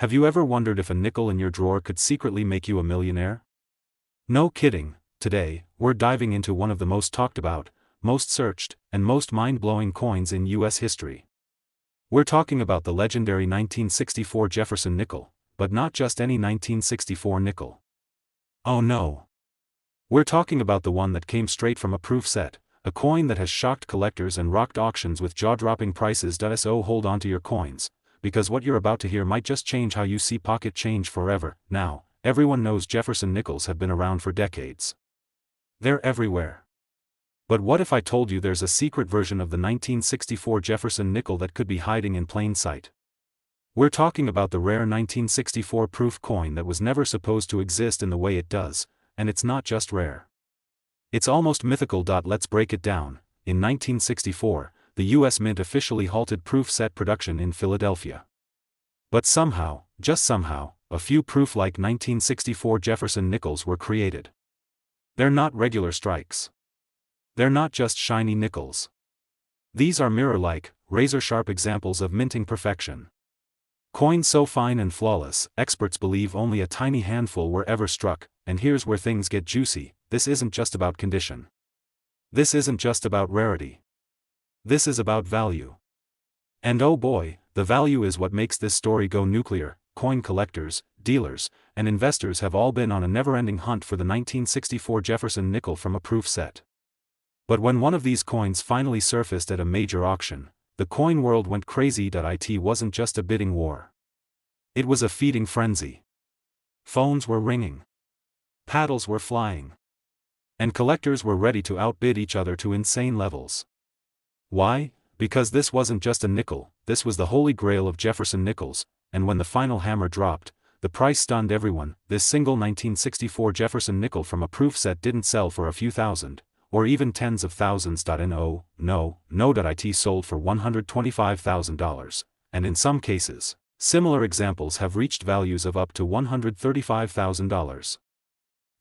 Have you ever wondered if a nickel in your drawer could secretly make you a millionaire? No kidding. Today, we're diving into one of the most talked about, most searched, and most mind-blowing coins in U.S. history. We're talking about the legendary 1964 Jefferson nickel, but not just any 1964 nickel. Oh no. We're talking about the one that came straight from a proof set, a coin that has shocked collectors and rocked auctions with jaw-dropping prices. So hold on to your coins, because what you're about to hear might just change how you see pocket change forever. Now, everyone knows Jefferson nickels have been around for decades. They're everywhere. But what if I told you there's a secret version of the 1964 Jefferson nickel that could be hiding in plain sight? We're talking about the rare 1964 proof coin that was never supposed to exist in the way it does, and it's not just rare. It's almost mythical. Let's break it down. In 1964, the U.S. Mint officially halted proof set production in Philadelphia. But somehow, just somehow, a few proof-like 1964 Jefferson nickels were created. They're not regular strikes. They're not just shiny nickels. These are mirror-like, razor-sharp examples of minting perfection. Coins so fine and flawless, experts believe only a tiny handful were ever struck, and here's where things get juicy. This isn't just about condition. This isn't just about rarity. This is about value. And oh boy, the value is what makes this story go nuclear. Coin collectors, dealers, and investors have all been on a never-ending hunt for the 1964 Jefferson nickel from a proof set. But when one of these coins finally surfaced at a major auction, the coin world went crazy. It wasn't just a bidding war. It was a feeding frenzy. Phones were ringing. Paddles were flying. And collectors were ready to outbid each other to insane levels. Why? Because this wasn't just a nickel, this was the holy grail of Jefferson nickels, and when the final hammer dropped, the price stunned everyone. This single 1964 Jefferson nickel from a proof set didn't sell for a few thousand, or even tens of thousands. No, it sold for $125,000, and in some cases, similar examples have reached values of up to $135,000.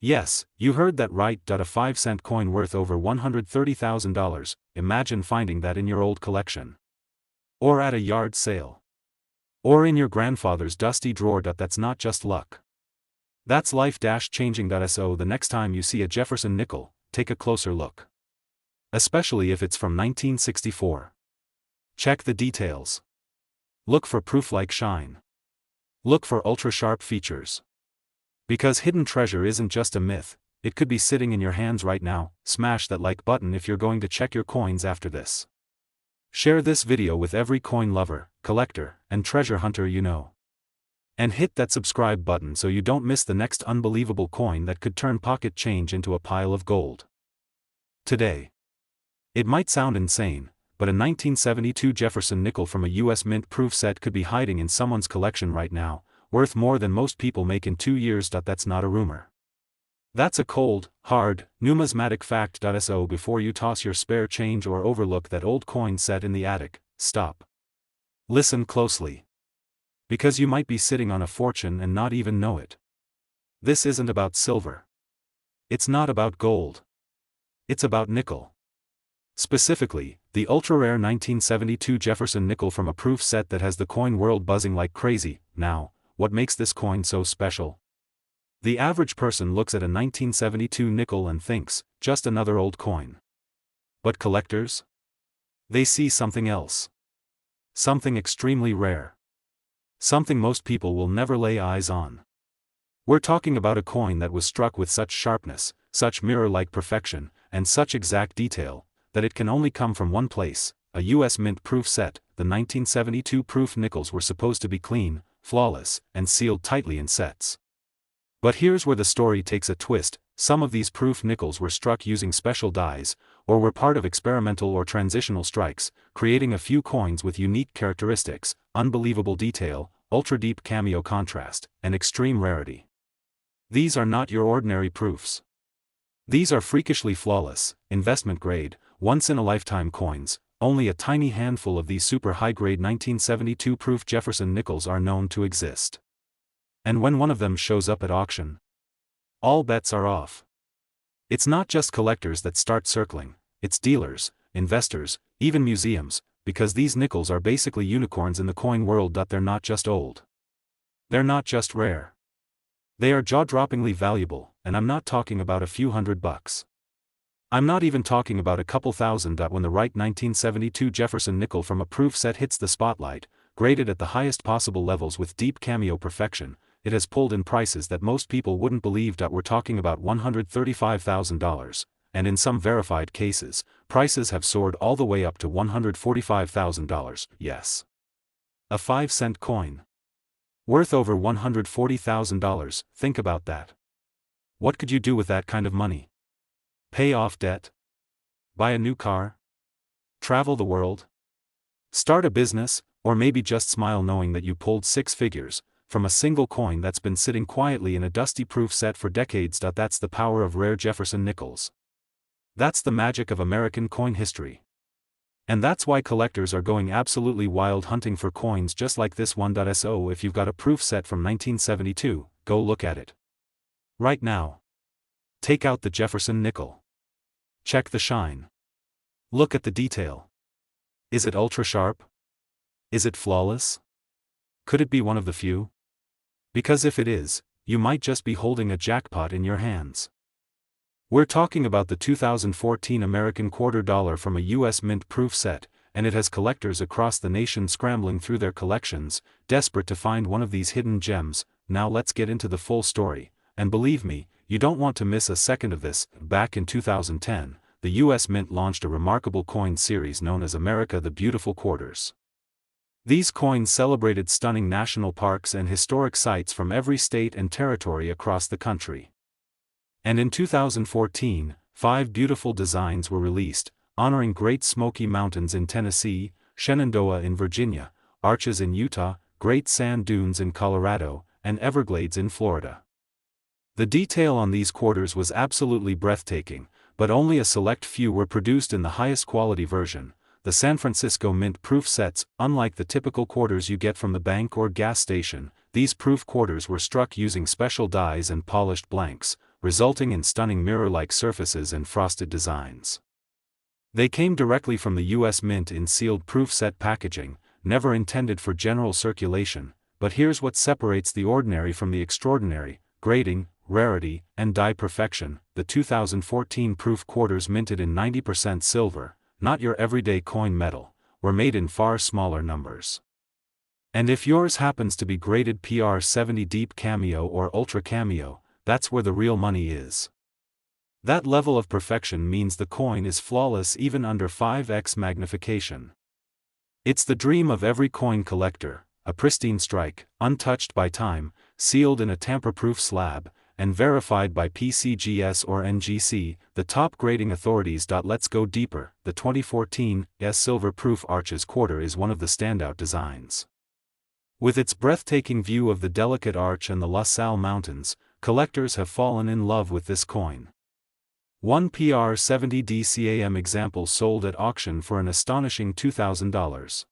Yes, you heard that right. A 5-cent coin worth over $130,000, imagine finding that in your old collection. Or at a yard sale. Or in your grandfather's dusty drawer. That's not just luck. That's life-changing. So the next time you see a Jefferson nickel, take a closer look. Especially if it's from 1964. Check the details. Look for proof-like shine. Look for ultra-sharp features. Because hidden treasure isn't just a myth, it could be sitting in your hands right now. Smash that like button if you're going to check your coins after this. Share this video with every coin lover, collector, and treasure hunter you know. And hit that subscribe button so you don't miss the next unbelievable coin that could turn pocket change into a pile of gold. Today. It might sound insane, but a 1972 Jefferson nickel from a U.S. Mint proof set could be hiding in someone's collection right now, worth more than most people make in 2 years. That's not a rumor. That's a cold, hard, numismatic fact. So before you toss your spare change or overlook that old coin set in the attic, stop. Listen closely. Because you might be sitting on a fortune and not even know it. This isn't about silver. It's not about gold. It's about nickel. Specifically, the ultra-rare 1972 Jefferson nickel from a proof set that has the coin world buzzing like crazy. Now, what makes this coin so special? The average person looks at a 1972 nickel and thinks, just another old coin. But collectors? They see something else. Something extremely rare. Something most people will never lay eyes on. We're talking about a coin that was struck with such sharpness, such mirror-like perfection, and such exact detail, that it can only come from one place, a U.S. Mint proof set. The 1972 proof nickels were supposed to be clean, flawless, and sealed tightly in sets. But here's where the story takes a twist. Some of these proof nickels were struck using special dies, or were part of experimental or transitional strikes, creating a few coins with unique characteristics, unbelievable detail, ultra-deep cameo contrast, and extreme rarity. These are not your ordinary proofs. These are freakishly flawless, investment-grade, once-in-a-lifetime coins. Only a tiny handful of these super high-grade 1972 proof Jefferson nickels are known to exist. And when one of them shows up at auction, all bets are off. It's not just collectors that start circling, it's dealers, investors, even museums, because these nickels are basically unicorns in the coin world. They're not just old. They're not just rare. They are jaw-droppingly valuable, and I'm not talking about a few $100. I'm not even talking about a couple thousand. When the right 1972 Jefferson nickel from a proof set hits the spotlight, graded at the highest possible levels with deep cameo perfection, it has pulled in prices that most people wouldn't believe. We're talking about $135,000, and in some verified cases, prices have soared all the way up to $145,000, yes. A 5-cent coin. Worth over $140,000, think about that. What could you do with that kind of money? Pay off debt? Buy a new car? Travel the world? Start a business, or maybe just smile knowing that you pulled 6 figures from a single coin that's been sitting quietly in a dusty proof set for decades. That's the power of rare Jefferson nickels. That's the magic of American coin history. And that's why collectors are going absolutely wild hunting for coins just like this one. So if you've got a proof set from 1972, go look at it. Right now. Take out the Jefferson nickel. Check the shine. Look at the detail. Is it ultra sharp? Is it flawless? Could it be one of the few? Because if it is, you might just be holding a jackpot in your hands. We're talking about the 2014 American quarter dollar from a US Mint proof set, and it has collectors across the nation scrambling through their collections, desperate to find one of these hidden gems. Now let's get into the full story, and believe me, you don't want to miss a second of this. Back in 2010, the US Mint launched a remarkable coin series known as America the Beautiful Quarters. These coins celebrated stunning national parks and historic sites from every state and territory across the country. And in 2014, 5 beautiful designs were released, honoring Great Smoky Mountains in Tennessee, Shenandoah in Virginia, Arches in Utah, Great Sand Dunes in Colorado, and Everglades in Florida. The detail on these quarters was absolutely breathtaking, but only a select few were produced in the highest quality version. The San Francisco Mint proof sets, unlike the typical quarters you get from the bank or gas station, these proof quarters were struck using special dies and polished blanks, resulting in stunning mirror-like surfaces and frosted designs. They came directly from the US Mint in sealed proof set packaging, never intended for general circulation, but here's what separates the ordinary from the extraordinary: grading, rarity, and die perfection. The 2014 proof quarters, minted in 90% silver, not your everyday coin metal, were made in far smaller numbers. And if yours happens to be graded PR70 Deep Cameo or Ultra Cameo, that's where the real money is. That level of perfection means the coin is flawless even under 5x magnification. It's the dream of every coin collector, a pristine strike, untouched by time, sealed in a tamper-proof slab, and verified by PCGS or NGC, the top grading authorities. Let's go deeper. The 2014 silver proof Arches quarter is one of the standout designs. With its breathtaking view of the delicate arch and the La Salle Mountains, collectors have fallen in love with this coin. One PR70 DCAM example sold at auction for an astonishing $2,000.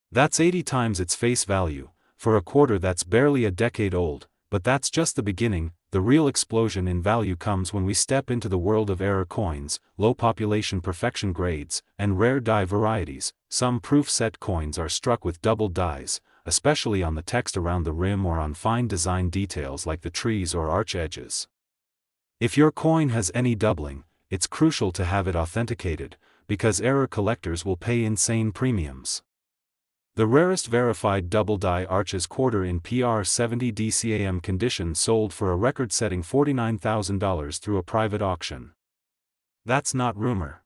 That's 80 times its face value, for a quarter that's barely a decade old. But that's just the beginning. The real explosion in value comes when we step into the world of error coins, low population perfection grades, and rare die varieties. Some proof set coins are struck with double dies, especially on the text around the rim or on fine design details like the trees or arch edges. If your coin has any doubling, it's crucial to have it authenticated, because error collectors will pay insane premiums. The rarest verified double die Arches quarter in PR70 DCAM condition sold for a record-setting $49,000 through a private auction. That's not rumor.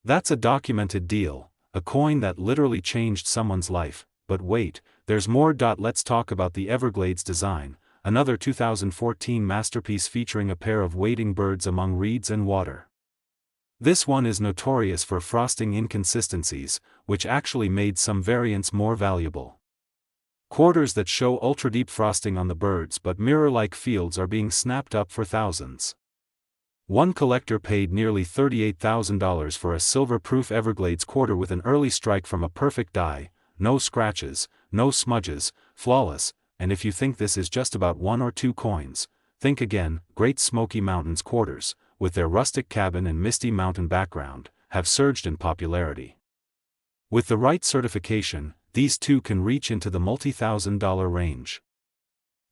That's a documented deal, a coin that literally changed someone's life. But wait, there's more. Let's talk about the Everglades design, another 2014 masterpiece featuring a pair of wading birds among reeds and water. This one is notorious for frosting inconsistencies, which actually made some variants more valuable. Quarters that show ultra-deep frosting on the birds but mirror-like fields are being snapped up for thousands. One collector paid nearly $38,000 for a silver-proof Everglades quarter with an early strike from a perfect die, no scratches, no smudges, flawless. And if you think this is just about 1 or 2 coins, think again. Great Smoky Mountains quarters, with their rustic cabin and misty mountain background, have surged in popularity. With the right certification, these too can reach into the multi-$1,000 range.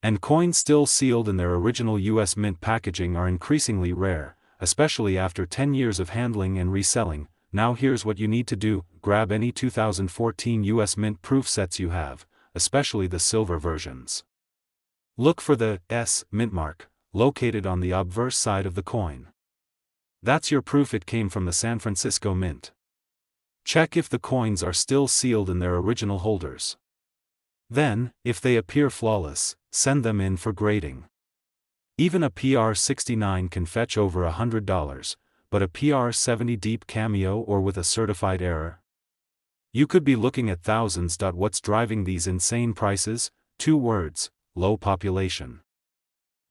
And coins still sealed in their original US Mint packaging are increasingly rare, especially after 10 years of handling and reselling. Now here's what you need to do: grab any 2014 US Mint proof sets you have, especially the silver versions. Look for the S Mint mark, located on the obverse side of the coin. That's your proof it came from the San Francisco Mint. Check if the coins are still sealed in their original holders. Then, if they appear flawless, send them in for grading. Even a PR69 can fetch over $100, but a PR70 deep cameo or with a certified error? You could be looking at thousands. What's driving these insane prices? 2 words: low population.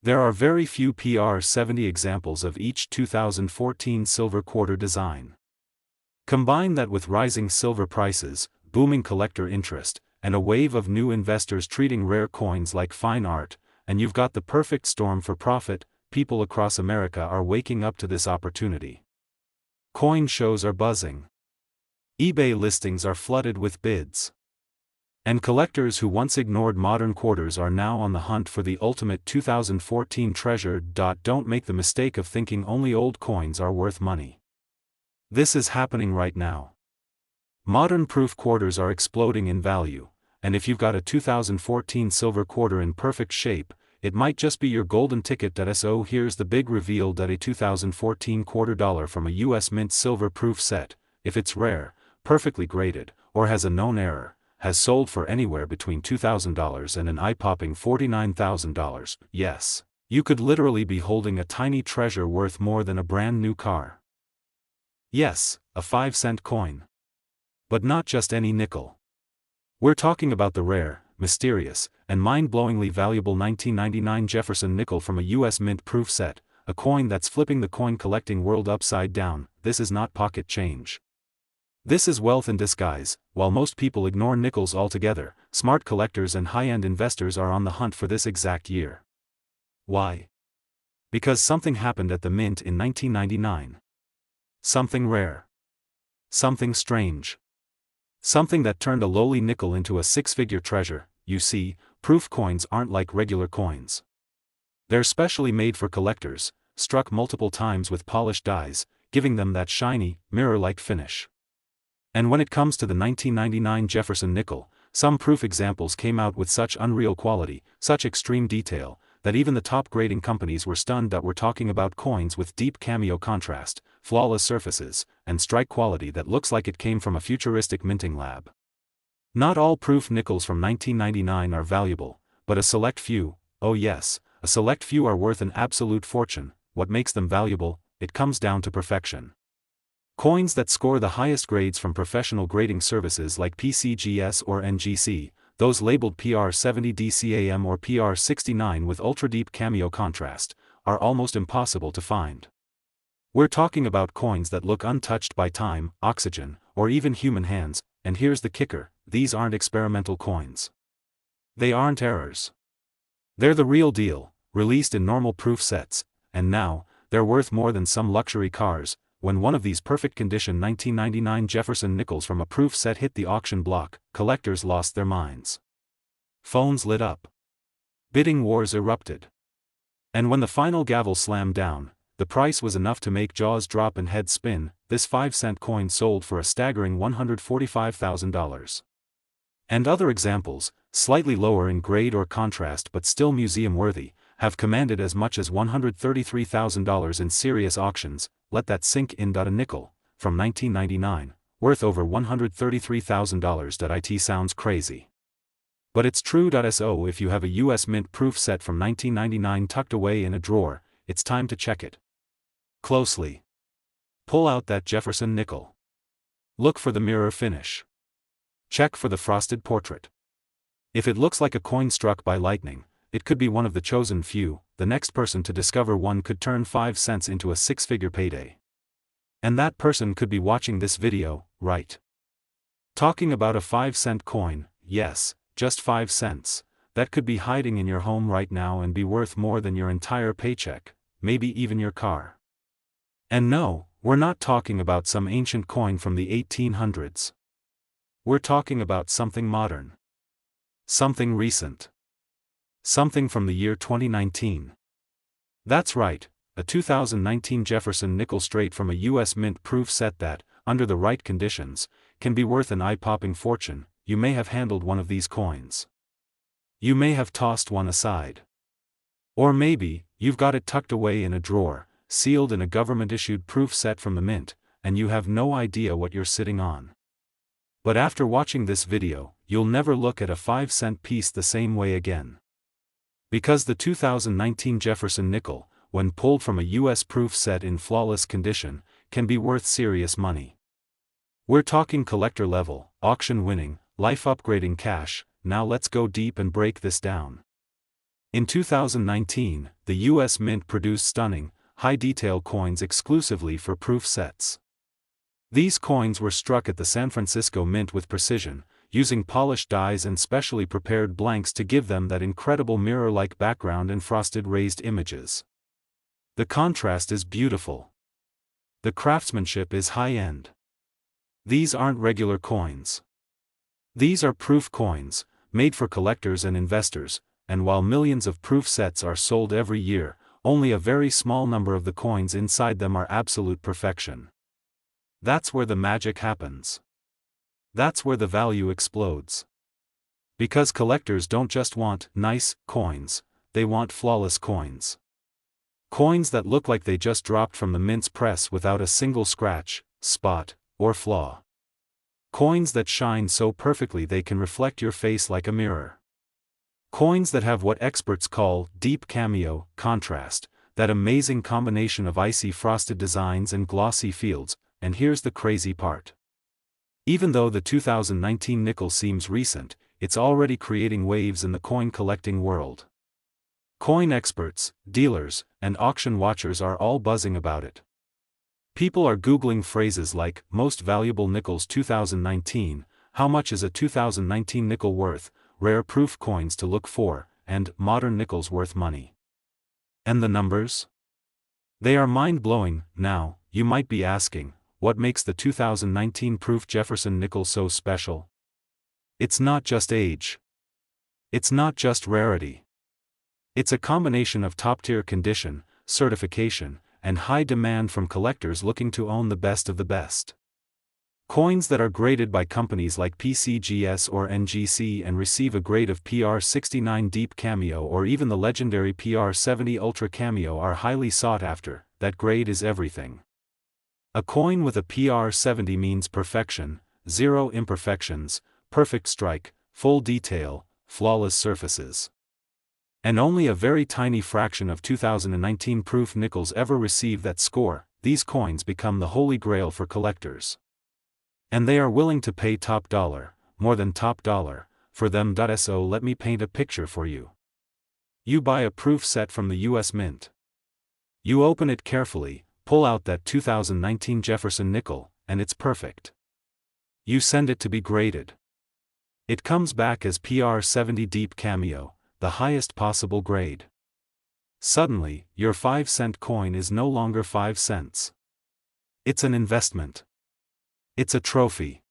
There are very few PR70 examples of each 2014 silver quarter design. Combine that with rising silver prices, booming collector interest, and a wave of new investors treating rare coins like fine art, and you've got the perfect storm for profit. People across America are waking up to this opportunity. Coin shows are buzzing. eBay listings are flooded with bids. And collectors who once ignored modern quarters are now on the hunt for the ultimate 2014 treasure. Don't make the mistake of thinking only old coins are worth money. This is happening right now. Modern proof quarters are exploding in value, and if you've got a 2014 silver quarter in perfect shape, it might just be your golden ticket. So here's the big reveal: a 2014 quarter dollar from a US Mint silver proof set, if it's rare, perfectly graded, or has a known error, has sold for anywhere between $2,000 and an eye-popping $49,000. Yes, you could literally be holding a tiny treasure worth more than a brand new car. Yes, a 5-cent coin. But not just any nickel. We're talking about the rare, mysterious, and mind-blowingly valuable 1999 Jefferson nickel from a US Mint proof set, a coin that's flipping the coin collecting world upside down. This is not pocket change. This is wealth in disguise. While most people ignore nickels altogether, smart collectors and high-end investors are on the hunt for this exact year. Why? Because something happened at the Mint in 1999. Something rare. Something strange. Something that turned a lowly nickel into a 6-figure treasure. You see, proof coins aren't like regular coins. They're specially made for collectors, struck multiple times with polished dies, giving them that shiny, mirror-like finish. And when it comes to the 1999 Jefferson nickel, some proof examples came out with such unreal quality, such extreme detail, that even the top grading companies were stunned. We're talking about coins with deep cameo contrast, flawless surfaces, and strike quality that looks like it came from a futuristic minting lab. Not all proof nickels from 1999 are valuable, but a select few, oh yes, a select few are worth an absolute fortune. What makes them valuable? It comes down to perfection. Coins that score the highest grades from professional grading services like PCGS or NGC, those labeled PR70 DCAM or PR69 with ultra-deep cameo contrast, are almost impossible to find. We're talking about coins that look untouched by time, oxygen, or even human hands, and here's the kicker: these aren't experimental coins. They aren't errors. They're the real deal, released in normal proof sets, and now, they're worth more than some luxury cars. When one of these perfect condition 1999 Jefferson nickels from a proof set hit the auction block, collectors lost their minds. Phones lit up. Bidding wars erupted. And when the final gavel slammed down, the price was enough to make jaws drop and heads spin. This 5-cent coin sold for a staggering $145,000. And other examples, slightly lower in grade or contrast but still museum-worthy, have commanded as much as $133,000 in serious auctions. Let that sink in. A nickel, from 1999, worth over $133,000. It sounds crazy. But it's true. So if you have a US Mint proof set from 1999 tucked away in a drawer, it's time to check it closely. Pull out that Jefferson nickel. Look for the mirror finish. Check for the frosted portrait. If it looks like a coin struck by lightning, it could be one of the chosen few. The next person to discover one could turn 5 cents into a 6-figure payday. And that person could be watching this video, right? Talking about a 5-cent coin, yes, just 5 cents, that could be hiding in your home right now and be worth more than your entire paycheck, maybe even your car. And no, we're not talking about some ancient coin from the 1800s. We're talking about something modern. Something recent. something from the year 2019. That's right, a 2019 Jefferson nickel straight from a US Mint proof set that, under the right conditions, can be worth an eye-popping fortune. You may have handled one of these coins. You may have tossed one aside. Or maybe, you've got it tucked away in a drawer, sealed in a government-issued proof set from the Mint, and you have no idea what you're sitting on. But after watching this video, you'll never look at a 5-cent piece the same way again. Because the 2019 Jefferson nickel, when pulled from a US proof set in flawless condition, can be worth serious money. We're talking collector level, auction-winning, life-upgrading cash. Now let's go deep and break this down. In 2019, the US Mint produced stunning, high-detail coins exclusively for proof sets. These coins were struck at the San Francisco Mint with precision, using polished dies and specially prepared blanks to give them that incredible mirror-like background and frosted raised images. The contrast is beautiful. The craftsmanship is high-end. These aren't regular coins. These are proof coins, made for collectors and investors, and while millions of proof sets are sold every year, only a very small number of the coins inside them are absolute perfection. That's where the magic happens. That's where the value explodes. Because collectors don't just want nice coins, they want flawless coins. Coins that look like they just dropped from the Mint's press without a single scratch, spot, or flaw. Coins that shine so perfectly they can reflect your face like a mirror. Coins that have what experts call deep cameo contrast, that amazing combination of icy frosted designs and glossy fields. And here's the crazy part. Even though the 2019 nickel seems recent, it's already creating waves in the coin collecting world. Coin experts, dealers, and auction watchers are all buzzing about it. People are Googling phrases like, most valuable nickels 2019, how much is a 2019 nickel worth, rare proof coins to look for, and modern nickels worth money. And the numbers? They are mind-blowing. Now, you might be asking, what makes the 2019 proof Jefferson nickel so special? It's not just age. It's not just rarity. It's a combination of top-tier condition, certification, and high demand from collectors looking to own the best of the best. Coins that are graded by companies like PCGS or NGC and receive a grade of PR69 Deep Cameo or even the legendary PR70 Ultra Cameo are highly sought after. That grade is everything. A coin with a PR70 means perfection, zero imperfections, perfect strike, full detail, flawless surfaces. And only a very tiny fraction of 2019 proof nickels ever receive that score. These coins become the holy grail for collectors. And they are willing to pay top dollar, more than top dollar, for them. So let me paint a picture for you. You buy a proof set from the US Mint. You open it carefully, pull out that 2019 Jefferson nickel, and it's perfect. You send it to be graded. It comes back as PR70 Deep Cameo, the highest possible grade. Suddenly, your 5-cent coin is no longer 5 cents. It's an investment. It's a trophy.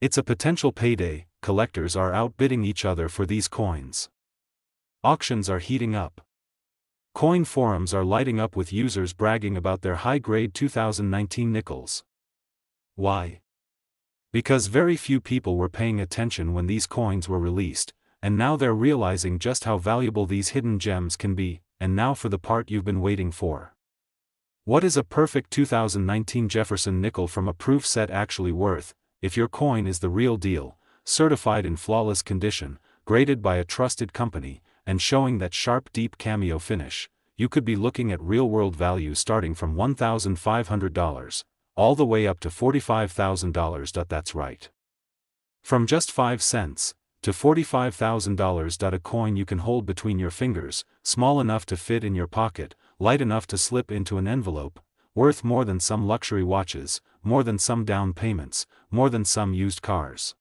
It's a potential payday. Collectors are outbidding each other for these coins. Auctions are heating up. Coin forums are lighting up with users bragging about their high-grade 2019 nickels. Why? Because very few people were paying attention when these coins were released, and now they're realizing just how valuable these hidden gems can be. And now for the part you've been waiting for. What is a perfect 2019 Jefferson nickel from a proof set actually worth, if your coin is the real deal, certified in flawless condition, graded by a trusted company, and showing that sharp deep cameo finish? You could be looking at real-world value starting from $1,500, all the way up to $45,000. That's right. From just 5 cents, to $45,000. A coin you can hold between your fingers, small enough to fit in your pocket, light enough to slip into an envelope, worth more than some luxury watches, more than some down payments, more than some used cars.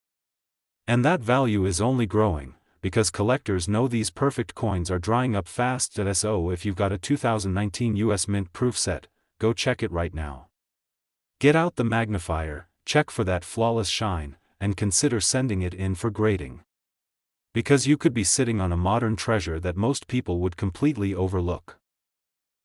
And that value is only growing, because collectors know these perfect coins are drying up fast. So if you've got a 2019 US Mint proof set, go check it right now. Get out the magnifier, check for that flawless shine, and consider sending it in for grading. Because you could be sitting on a modern treasure that most people would completely overlook.